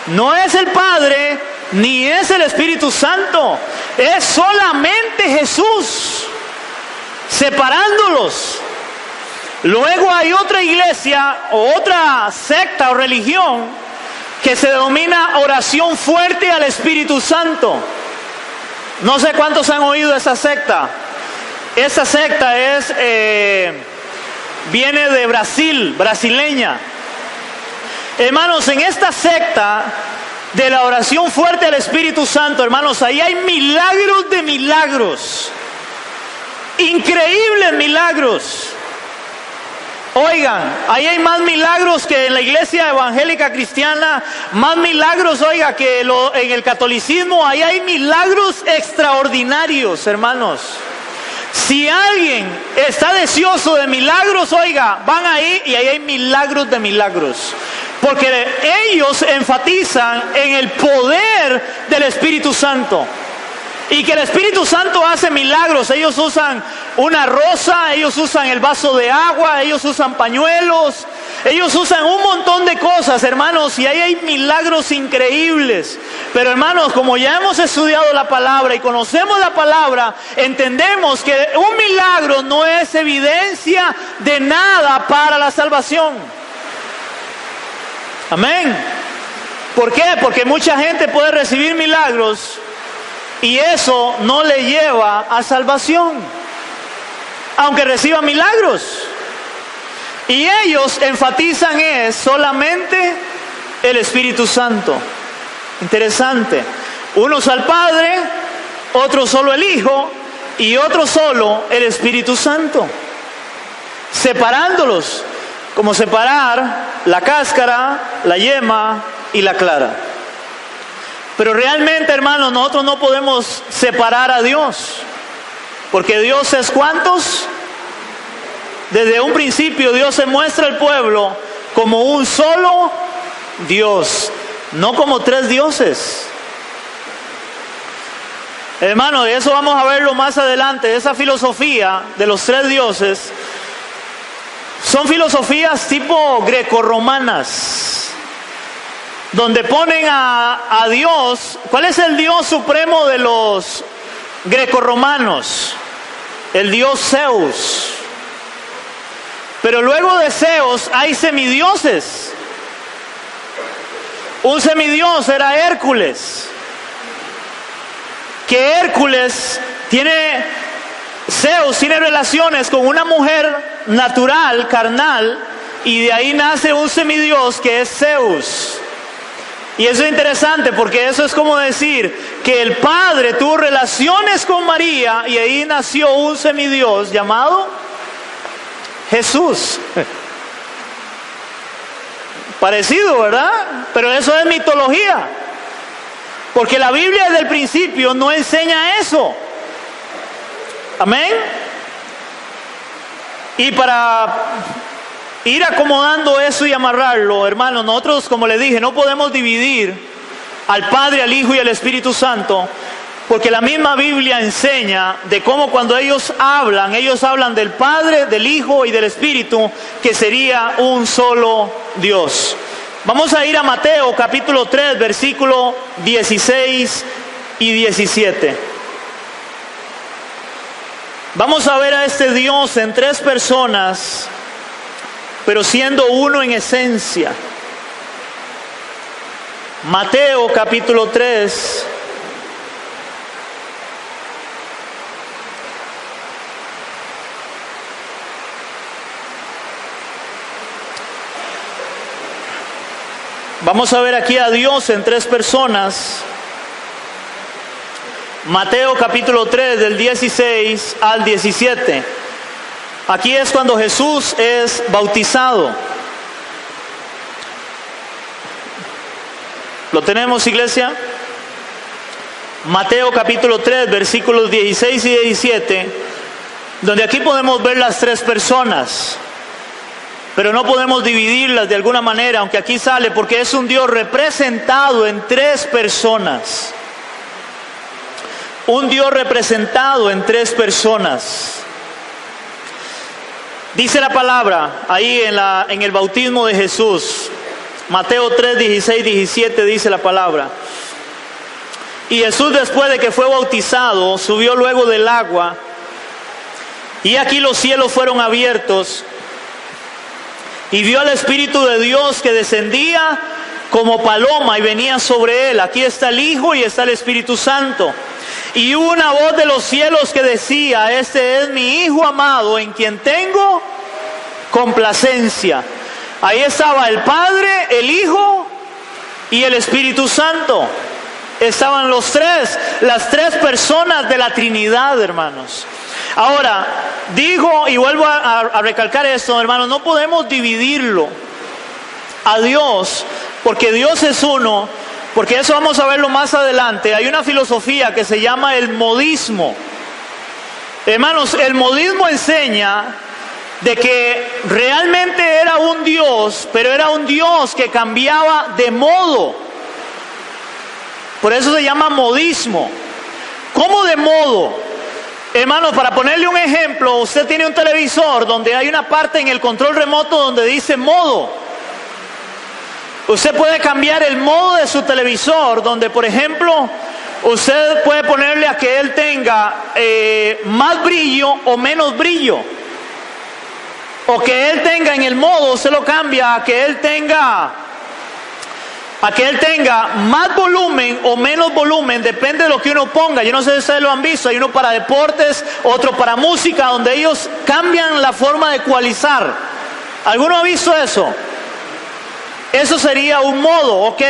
No es el Padre, ni es el Espíritu Santo. Es solamente Jesús. Separándolos. Luego hay otra iglesia o otra secta o religión que se denomina oración fuerte al Espíritu Santo. No sé cuántos han oído esa secta. Esa secta viene de Brasil, brasileña. Hermanos, en esta secta de la oración fuerte al Espíritu Santo, hermanos, ahí hay milagros de milagros. Increíbles milagros. Oigan, ahí hay más milagros que en la iglesia evangélica cristiana, más milagros, oiga, que en el catolicismo. Ahí hay milagros extraordinarios, hermanos. Si alguien está deseoso de milagros, oiga, van ahí y ahí hay milagros de milagros. Porque ellos enfatizan en el poder del Espíritu Santo. Y que el Espíritu Santo hace milagros. Ellos usan una rosa, ellos usan el vaso de agua, ellos usan pañuelos, ellos usan un montón de cosas, hermanos, y ahí hay milagros increíbles. Pero hermanos, como ya hemos estudiado la palabra y conocemos la palabra, entendemos que un milagro no es evidencia de nada para la salvación. Amén. ¿Por qué? Porque mucha gente puede recibir milagros y eso no le lleva a salvación, aunque reciba milagros. Y ellos enfatizan es solamente el Espíritu Santo. Interesante. Unos al Padre, otros solo el Hijo y otros solo el Espíritu Santo. Separándolos, como separar la cáscara, la yema y la clara. Pero realmente, hermanos, nosotros no podemos separar a Dios. Porque Dios es ¿cuántos? Desde un principio Dios se muestra al pueblo como un solo Dios, no como tres dioses. Hermano, de eso vamos a verlo más adelante. Esa filosofía de los tres dioses son filosofías tipo grecorromanas, donde ponen a Dios. ¿Cuál es el Dios supremo de los grecorromanos? El dios Zeus. Pero luego de Zeus hay semidioses. Un semidios era Hércules. Que Hércules Zeus tiene relaciones con una mujer natural, carnal, y de ahí nace un semidios que es Zeus. Y eso es interesante porque eso es como decir que el Padre tuvo relaciones con María y ahí nació un semidios llamado Jesús. Parecido, ¿verdad? Pero eso es mitología. Porque la Biblia desde el principio no enseña eso. Amén. Y para ir acomodando eso y amarrarlo, hermanos, nosotros, como les dije, no podemos dividir al Padre, al Hijo y al Espíritu Santo, porque la misma Biblia enseña de cómo cuando ellos hablan del Padre, del Hijo y del Espíritu, que sería un solo Dios. Vamos a ir a Mateo capítulo 3, versículo 16 y 17. Vamos a ver a este Dios en tres personas, pero siendo uno en esencia. Mateo capítulo 3. Vamos a ver aquí a Dios en tres personas. Mateo capítulo 3 del 16 al 17. Aquí es cuando Jesús es bautizado. ¿Lo tenemos, iglesia? Mateo capítulo 3 versículos 16 y 17, donde aquí podemos ver las tres personas. Pero no podemos dividirlas de alguna manera, aunque aquí sale, porque es un Dios representado en tres personas. Un Dios representado en tres personas. Dice la palabra ahí en el bautismo de Jesús. Mateo 3, 16, 17 dice la palabra. Y Jesús, después de que fue bautizado, subió luego del agua. Y aquí los cielos fueron abiertos. y vio al Espíritu de Dios que descendía como paloma y venía sobre él. Aquí está el Hijo y está el Espíritu Santo. Y hubo una voz de los cielos que decía: este es mi Hijo amado, en quien tengo complacencia. Ahí estaba el Padre, el Hijo y el Espíritu Santo. Estaban los tres, las tres personas de la Trinidad, hermanos. Ahora, digo y vuelvo a recalcar esto, hermanos, no podemos dividirlo a Dios, porque Dios es uno, porque eso vamos a verlo más adelante. Hay una filosofía que se llama el modismo. Hermanos, el modismo enseña de que realmente era un Dios, pero era un Dios que cambiaba de modo. Por eso se llama modismo. ¿Cómo de modo? Hermanos, para ponerle un ejemplo, usted tiene un televisor donde hay una parte en el control remoto donde dice modo. Usted puede cambiar el modo de su televisor, donde por ejemplo, usted puede ponerle a que él tenga más brillo o menos brillo. O que él tenga en el modo, usted lo cambia a que él tenga más volumen o menos volumen, depende de lo que uno ponga. Yo no sé si ustedes lo han visto, hay uno para deportes, otro para música, donde ellos cambian la forma de ecualizar. ¿Alguno ha visto eso? Eso sería un modo, ok.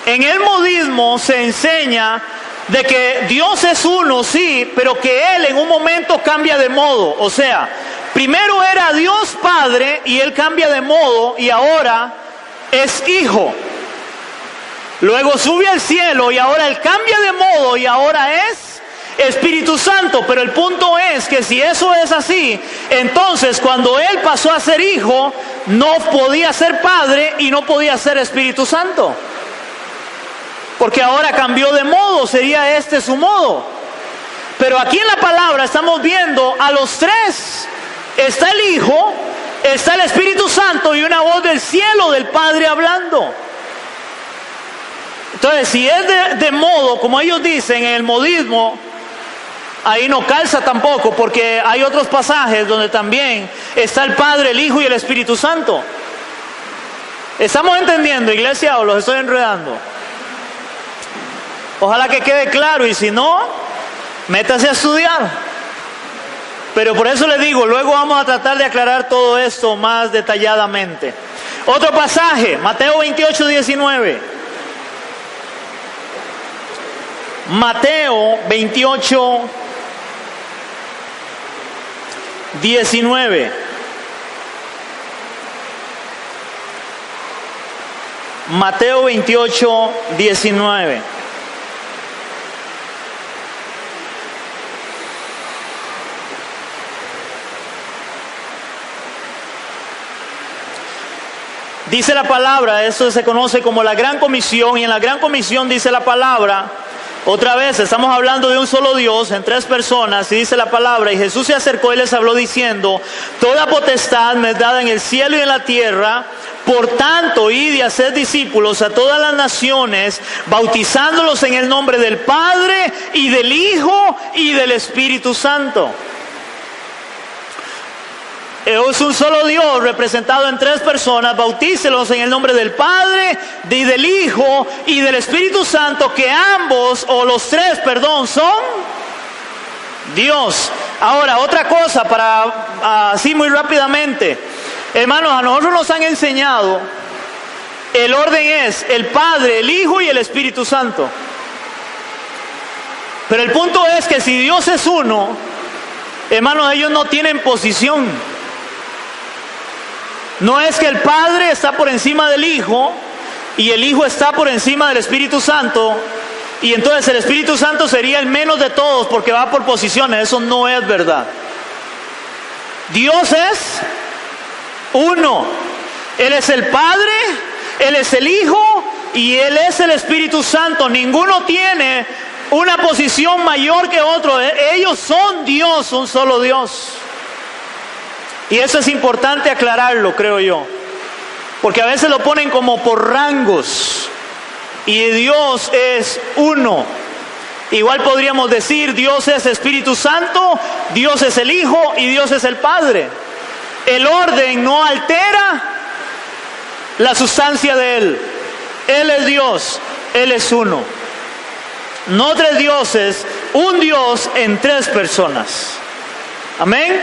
En el modismo se enseña de que Dios es uno, sí, pero que Él en un momento cambia de modo. O sea, primero era Dios Padre y Él cambia de modo y ahora es Hijo. Luego sube al cielo y ahora Él cambia de modo y ahora es Espíritu Santo. Pero el punto es que si eso es así, entonces cuando Él pasó a ser Hijo, no podía ser Padre y no podía ser Espíritu Santo. Porque ahora cambió de modo, sería este su modo. Pero aquí en la palabra estamos viendo a los tres. Está el Hijo, está el Espíritu Santo y una voz del cielo del Padre hablando. Entonces, si es de modo, como ellos dicen, en el modismo, ahí no calza tampoco, porque hay otros pasajes donde también está el Padre, el Hijo y el Espíritu Santo. ¿Estamos entendiendo, iglesia, o los estoy enredando? Ojalá que quede claro, y si no, métase a estudiar. Pero por eso le digo, luego vamos a tratar de aclarar todo esto más detalladamente. Otro pasaje, Mateo 28, 19. Mateo 28, 19. Mateo 28, 19. Dice la palabra, eso se conoce como la Gran Comisión, y en la Gran Comisión dice la palabra, otra vez estamos hablando de un solo Dios en tres personas, y dice la palabra: y Jesús se acercó y les habló diciendo: toda potestad me es dada en el cielo y en la tierra. Por tanto, id y haced discípulos a todas las naciones, bautizándolos en el nombre del Padre y del Hijo y del Espíritu Santo. Es un solo Dios representado en tres personas. Bautícelos en el nombre del Padre, y del Hijo y del Espíritu Santo, que ambos, o los tres, perdón, son Dios. Ahora, otra cosa, para así muy rápidamente. Hermanos, a nosotros nos han enseñado, el orden es el Padre, el Hijo y el Espíritu Santo. Pero el punto es que si Dios es uno, hermanos, ellos no tienen posición. No es que el Padre está por encima del Hijo y el Hijo está por encima del Espíritu Santo, y entonces el Espíritu Santo sería el menos de todos porque va por posiciones. Eso no es verdad. Dios es uno. Él es el Padre, Él es el Hijo y Él es el Espíritu Santo. Ninguno tiene una posición mayor que otro. Ellos son Dios, un solo Dios. Y eso es importante aclararlo, creo yo. Porque a veces lo ponen como por rangos. Y Dios es uno. Igual podríamos decir, Dios es Espíritu Santo, Dios es el Hijo y Dios es el Padre. El orden no altera la sustancia de Él. Él es Dios, Él es uno. No tres dioses, un Dios en tres personas. Amén.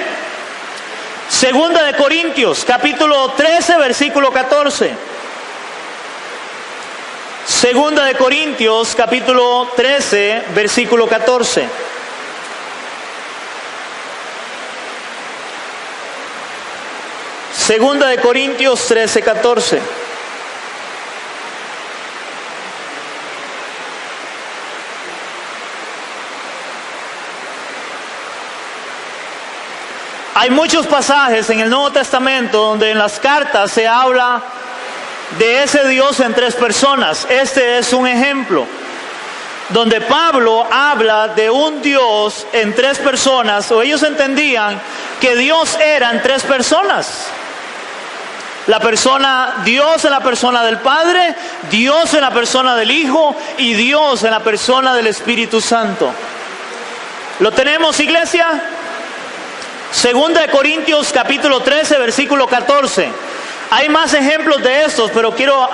Segunda de Corintios, capítulo 13, versículo 14. Segunda de Corintios, capítulo 13, versículo 14. Segunda de Corintios 13, 14. Hay muchos pasajes en el Nuevo Testamento donde en las cartas se habla de ese Dios en tres personas. Este es un ejemplo, donde Pablo habla de un Dios en tres personas, o ellos entendían que Dios era en tres personas. La persona, Dios en la persona del Padre, Dios en la persona del Hijo y Dios en la persona del Espíritu Santo. ¿Lo tenemos, iglesia? Segunda de Corintios capítulo 13, versículo 14. Hay más ejemplos de estos, pero quiero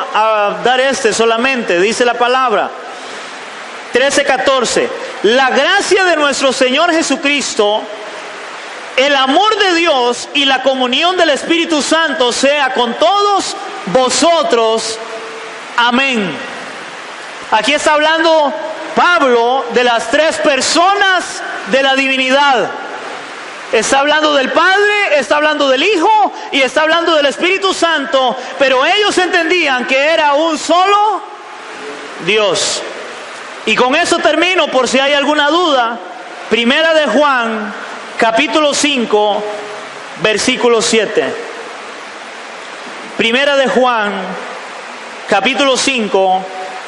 dar este solamente. Dice la palabra 13, 14. La gracia de nuestro Señor Jesucristo, el amor de Dios y la comunión del Espíritu Santo sea con todos vosotros. Amén. Aquí está hablando Pablo de las tres personas de la divinidad. Está hablando del Padre, está hablando del Hijo y está hablando del Espíritu Santo, pero ellos entendían que era un solo Dios. Y con eso termino, por si hay alguna duda. Primera de Juan, capítulo 5, versículo 7. Primera de Juan, capítulo 5,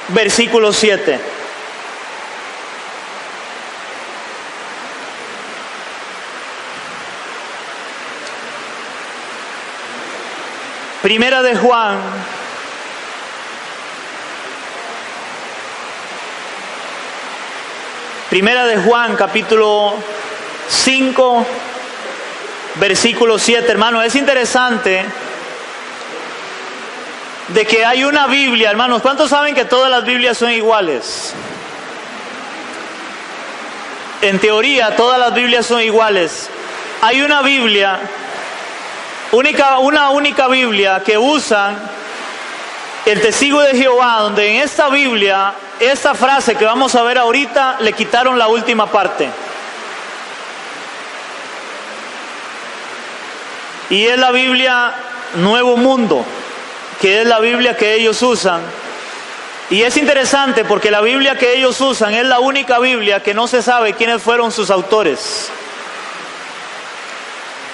versículo 7. Primera de Juan, capítulo 5, versículo 7. Hermano, es interesante de que hay una Biblia, hermanos. ¿Cuántos saben que todas las Biblias son iguales? En teoría, todas las Biblias son iguales. Hay una Biblia, una única Biblia que usan el Testigo de Jehová, donde en esta Biblia, esta frase que vamos a ver ahorita, le quitaron la última parte. Y es la Biblia Nuevo Mundo, que es la Biblia que ellos usan. Y es interesante porque la Biblia que ellos usan es la única Biblia que no se sabe quiénes fueron sus autores.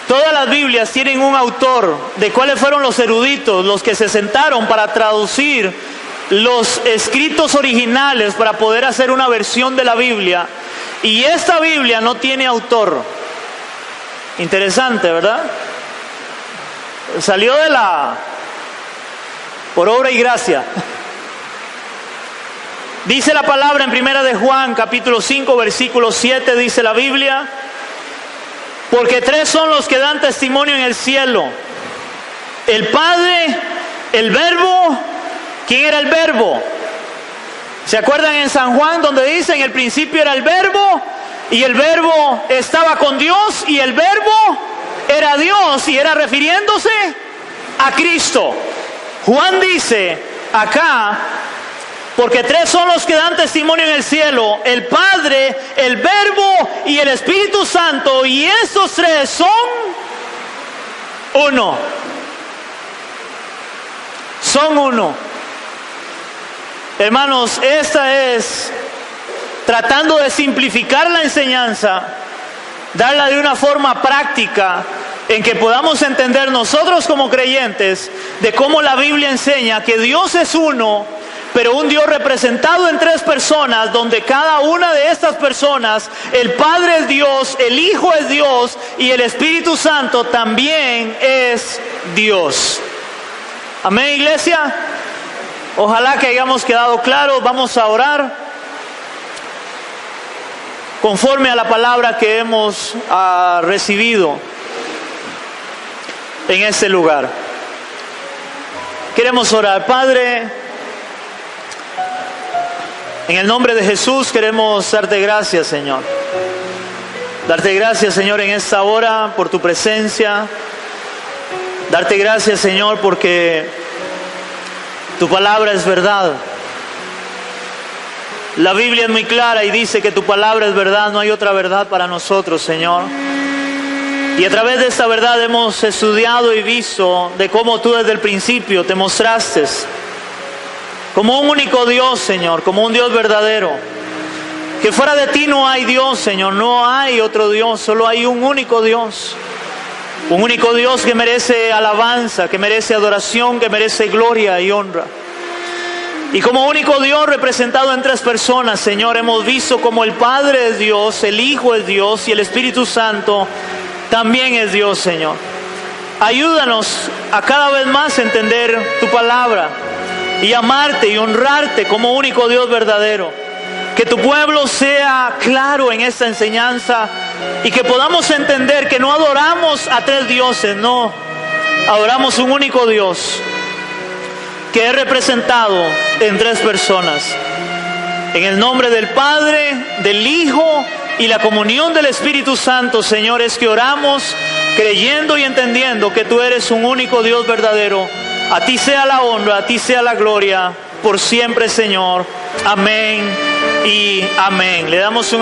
Todas las Biblias tienen un autor, de cuáles fueron los eruditos, los que se sentaron para traducir los escritos originales para poder hacer una versión de la Biblia. Y esta Biblia no tiene autor. Interesante, ¿verdad? Salió por obra y gracia. Dice la palabra en Primera de Juan, capítulo 5, versículo 7, dice la Biblia: porque tres son los que dan testimonio en el cielo: el Padre, el Verbo. ¿Quién era el Verbo? ¿Se acuerdan en San Juan donde dice: en el principio era el Verbo, y el Verbo estaba con Dios, y el Verbo era Dios, y era refiriéndose a Cristo? Juan dice acá: porque tres son los que dan testimonio en el cielo: el Padre, el Verbo y el Espíritu Santo, y estos tres son uno. Son uno. Hermanos, esta es, tratando de simplificar la enseñanza, darla de una forma práctica, en que podamos entender nosotros como creyentes de cómo la Biblia enseña que Dios es uno, pero un Dios representado en tres personas, donde cada una de estas personas, el Padre es Dios, el Hijo es Dios y el Espíritu Santo también es Dios. Amén, iglesia. Ojalá que hayamos quedado claros. Vamos a orar conforme a la palabra que hemos recibido en este lugar. Queremos orar. Padre, en el nombre de Jesús queremos darte gracias, Señor. Darte gracias, Señor, en esta hora por tu presencia. Darte gracias, Señor, porque tu palabra es verdad. La Biblia es muy clara y dice que tu palabra es verdad. No hay otra verdad para nosotros, Señor. Y a través de esta verdad hemos estudiado y visto de cómo tú desde el principio te mostraste como un único Dios, Señor, como un Dios verdadero. Que fuera de ti no hay Dios, Señor, no hay otro Dios, solo hay un único Dios. Un único Dios que merece alabanza, que merece adoración, que merece gloria y honra. Y como único Dios representado en tres personas, Señor, hemos visto como el Padre es Dios, el Hijo es Dios y el Espíritu Santo también es Dios, Señor. Ayúdanos a cada vez más entender tu palabra y amarte y honrarte como único Dios verdadero. Que tu pueblo sea claro en esta enseñanza y que podamos entender que no adoramos a tres dioses, no, adoramos un único Dios que es representado en tres personas. En el nombre del Padre, del Hijo y la comunión del Espíritu Santo, Señor, es que oramos creyendo y entendiendo que tú eres un único Dios verdadero. A ti sea la honra, a ti sea la gloria, por siempre, Señor. Amén y amén. Le damos un